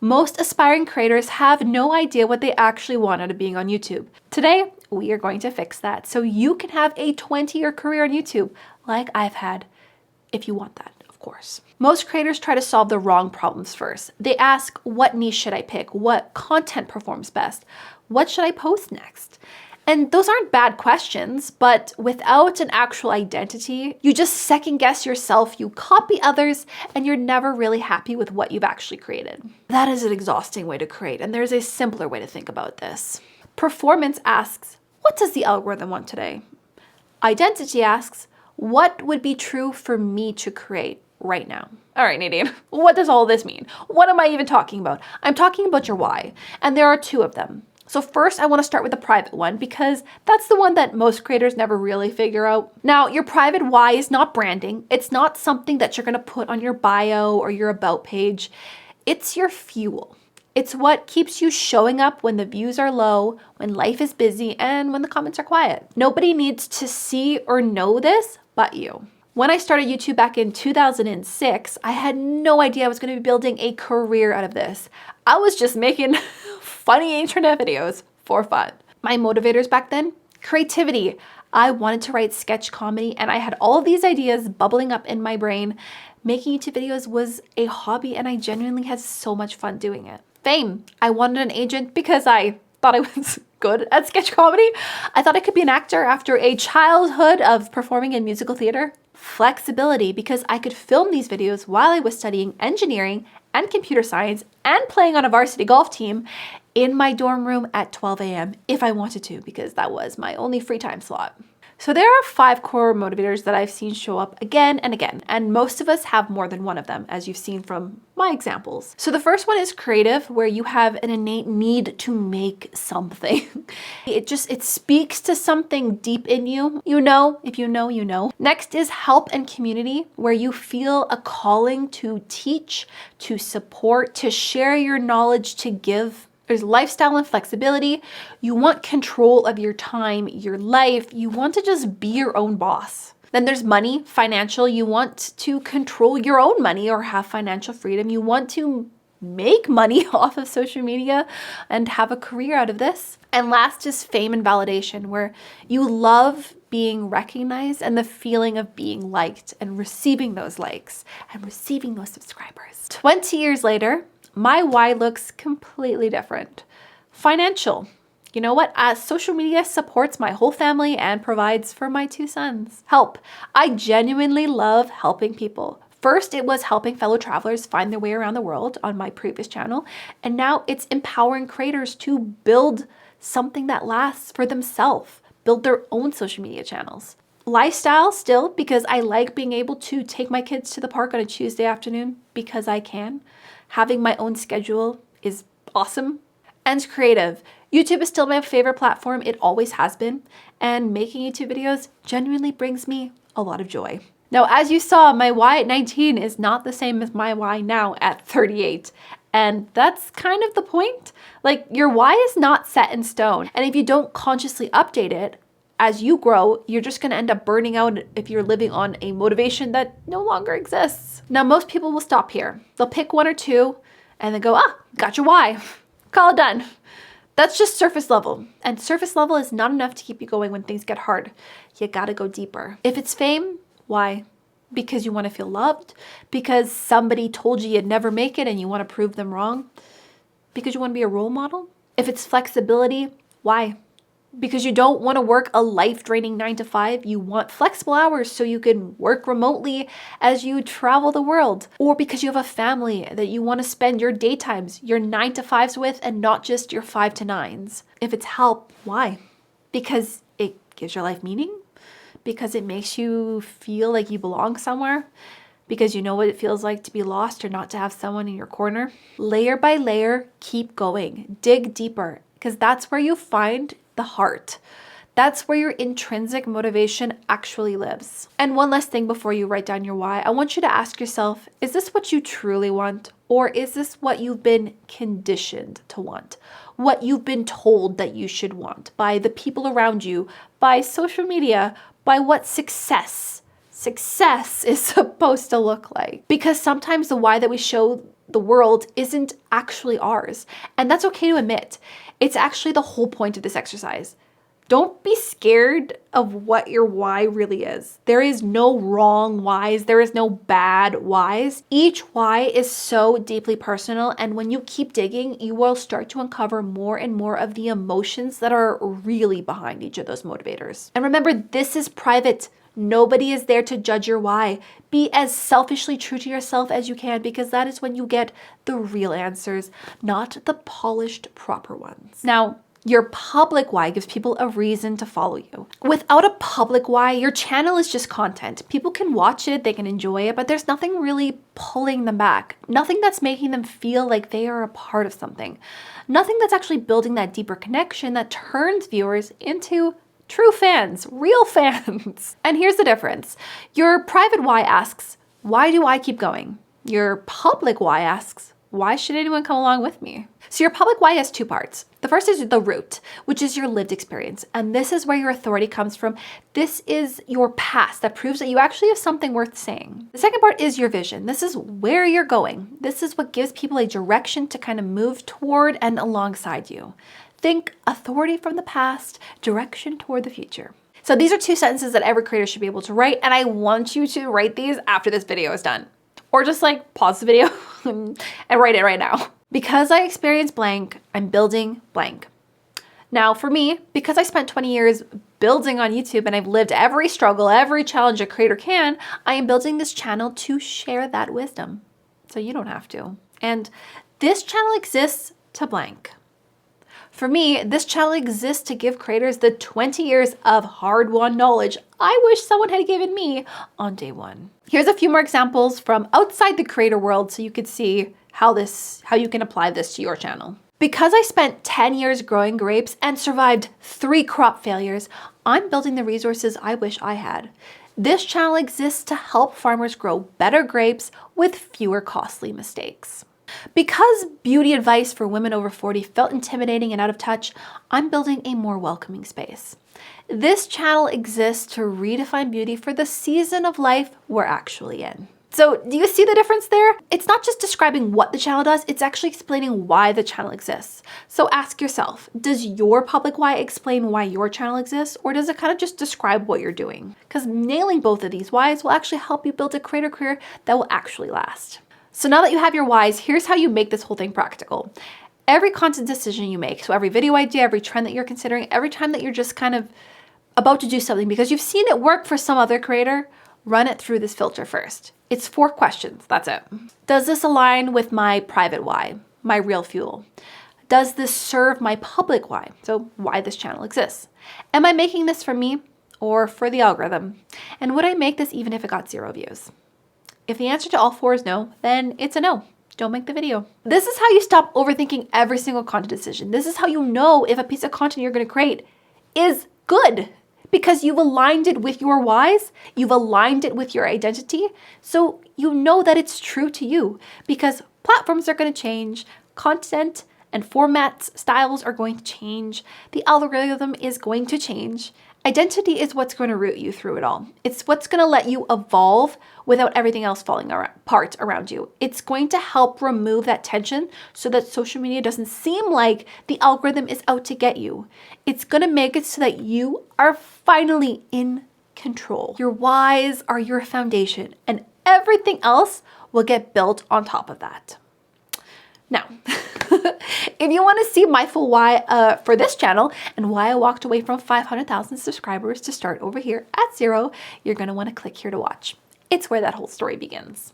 Most aspiring creators have no idea what they actually want out of being on YouTube. Today, we are going to fix that so you can have a 20-year career on YouTube like I've had, if you want that, of course. Most creators try to solve the wrong problems first. They ask, what niche should I pick? What content performs best? What should I post next? And those aren't bad questions, but without an actual identity, you just second guess yourself, you copy others, and you're never really happy with what you've actually created. That is an exhausting way to create, and there's a simpler way to think about this. Performance asks, what does the algorithm want today? Identity asks, what would be true for me to create right now? All right, Nadine, what does all this mean? What am I even talking about? I'm talking about your why, and there are two of them. So first, I want to start with the private one because that's the one that most creators never really figure out. Now, your private why is not branding. It's not something that you're going to put on your bio or your about page. It's your fuel. It's what keeps you showing up when the views are low, when life is busy, and when the comments are quiet. Nobody needs to see or know this but you. When I started YouTube back in 2006, I had no idea I was going to be building a career out of this. I was just making funny internet videos for fun. My motivators back then, creativity. I wanted to write sketch comedy and I had all of these ideas bubbling up in my brain. Making YouTube videos was a hobby and I genuinely had so much fun doing it. Fame. I wanted an agent because I thought I was good at sketch comedy. I thought I could be an actor after a childhood of performing in musical theater. Flexibility, because I could film these videos while I was studying engineering and computer science and playing on a varsity golf team in my dorm room at 12 a.m. if I wanted to, because that was my only free time slot. So there are 5 core motivators that I've seen show up again and again, and most of us have more than one of them, as you've seen from my examples. So the first one is creative, where you have an innate need to make something. It speaks to something deep in you. You know, if you know, you know. Next is help and community, where you feel a calling to teach, to support, to share your knowledge, to give. There's lifestyle and flexibility. You want control of your time, your life. You want to just be your own boss. Then there's money, financial. You want to control your own money or have financial freedom. You want to make money off of social media and have a career out of this. And last is fame and validation, where you love being recognized and the feeling of being liked and receiving those likes and receiving those subscribers. 20 years later, my why looks completely different. Financial. You know what? Social media supports my whole family and provides for my 2 sons. Help. I genuinely love helping people. First, it was helping fellow travelers find their way around the world on my previous channel. And now it's empowering creators to build something that lasts for themselves, build their own social media channels. Lifestyle still, because I like being able to take my kids to the park on a Tuesday afternoon because I can. Having my own schedule is awesome. And creative. YouTube is still my favorite platform. It always has been. And making YouTube videos genuinely brings me a lot of joy. Now, as you saw, my why at 19 is not the same as my why now at 38. And that's kind of the point. Like, your why is not set in stone. And if you don't consciously update it, as you grow, you're just going to end up burning out if you're living on a motivation that no longer exists. Now, most people will stop here. They'll pick 1 or 2 and then go, got your why. Call it done. That's just surface level. And surface level is not enough to keep you going when things get hard. You got to go deeper. If it's fame, why? Because you want to feel loved? Because somebody told you you'd never make it and you want to prove them wrong? Because you want to be a role model? If it's flexibility, why? Because you don't want to work a life-draining 9 to 5. You want flexible hours so you can work remotely as you travel the world. Or because you have a family that you want to spend your daytimes, your 9 to 5s with, and not just your 5 to 9s. If it's help, why? Because it gives your life meaning? Because it makes you feel like you belong somewhere? Because you know what it feels like to be lost or not to have someone in your corner? Layer by layer, keep going. Dig deeper, because that's where you find the heart. That's where your intrinsic motivation actually lives. And one last thing before you write down your why, I want you to ask yourself, is this what you truly want? Or is this what you've been conditioned to want? What you've been told that you should want by the people around you, by social media, by what success is supposed to look like? Because sometimes the why that we show the world isn't actually ours. And that's okay to admit. It's actually the whole point of this exercise. Don't be scared of what your why really is. There is no wrong whys. There is no bad whys. Each why is so deeply personal. And when you keep digging, you will start to uncover more and more of the emotions that are really behind each of those motivators. And remember, this is private. Nobody is there to judge your why. Be as selfishly true to yourself as you can, because that is when you get the real answers, not the polished, proper ones. Now, your public why gives people a reason to follow you. Without a public why, your channel is just content. People can watch it, they can enjoy it, but there's nothing really pulling them back. Nothing that's making them feel like they are a part of something. Nothing that's actually building that deeper connection that turns viewers into true fans, real fans. And here's the difference. Your private why asks, why do I keep going? Your public why asks, why should anyone come along with me? So your public why has two parts. The first is the root, which is your lived experience. And this is where your authority comes from. This is your past that proves that you actually have something worth saying. The second part is your vision. This is where you're going. This is what gives people a direction to kind of move toward and alongside you. Think authority from the past, direction toward the future. So these are two sentences that every creator should be able to write. And I want you to write these after this video is done. Or just like pause the video and write it right now. Because I experienced blank, I'm building blank. Now for me, because I spent 20 years building on YouTube and I've lived every struggle, every challenge a creator can, I am building this channel to share that wisdom. So you don't have to. And this channel exists to blank. For me, this channel exists to give creators the 20 years of hard-won knowledge I wish someone had given me on day one. Here's a few more examples from outside the creator world so you could see how you can apply this to your channel. Because I spent 10 years growing grapes and survived 3 crop failures, I'm building the resources I wish I had. This channel exists to help farmers grow better grapes with fewer costly mistakes. Because beauty advice for women over 40 felt intimidating and out of touch, I'm building a more welcoming space. This channel exists to redefine beauty for the season of life we're actually in. So do you see the difference there? It's not just describing what the channel does, it's actually explaining why the channel exists. So ask yourself, does your public why explain why your channel exists, or does it kind of just describe what you're doing? Because nailing both of these whys will actually help you build a creator career that will actually last. So now that you have your whys, here's how you make this whole thing practical. Every content decision you make, so every video idea, every trend that you're considering, every time that you're just kind of about to do something because you've seen it work for some other creator, run it through this filter first. It's 4 questions, that's it. Does this align with my private why, my real fuel? Does this serve my public why? So why this channel exists. Am I making this for me or for the algorithm? And would I make this even if it got 0 views? If the answer to all 4 is no, then it's a no. Don't make the video. This is how you stop overthinking every single content decision. This is how you know if a piece of content you're going to create is good, because you've aligned it with your whys, you've aligned it with your identity, so you know that it's true to you, because platforms are going to change, content and formats, styles are going to change, the algorithm is going to change. Identity is what's going to root you through it all. It's what's going to let you evolve without everything else falling apart around you. It's going to help remove that tension so that social media doesn't seem like the algorithm is out to get you. It's going to make it so that you are finally in control. Your whys are your foundation, and everything else will get built on top of that. Now, if you want to see my full why for this channel and why I walked away from 500,000 subscribers to start over here at 0, you're going to want to click here to watch. It's where that whole story begins.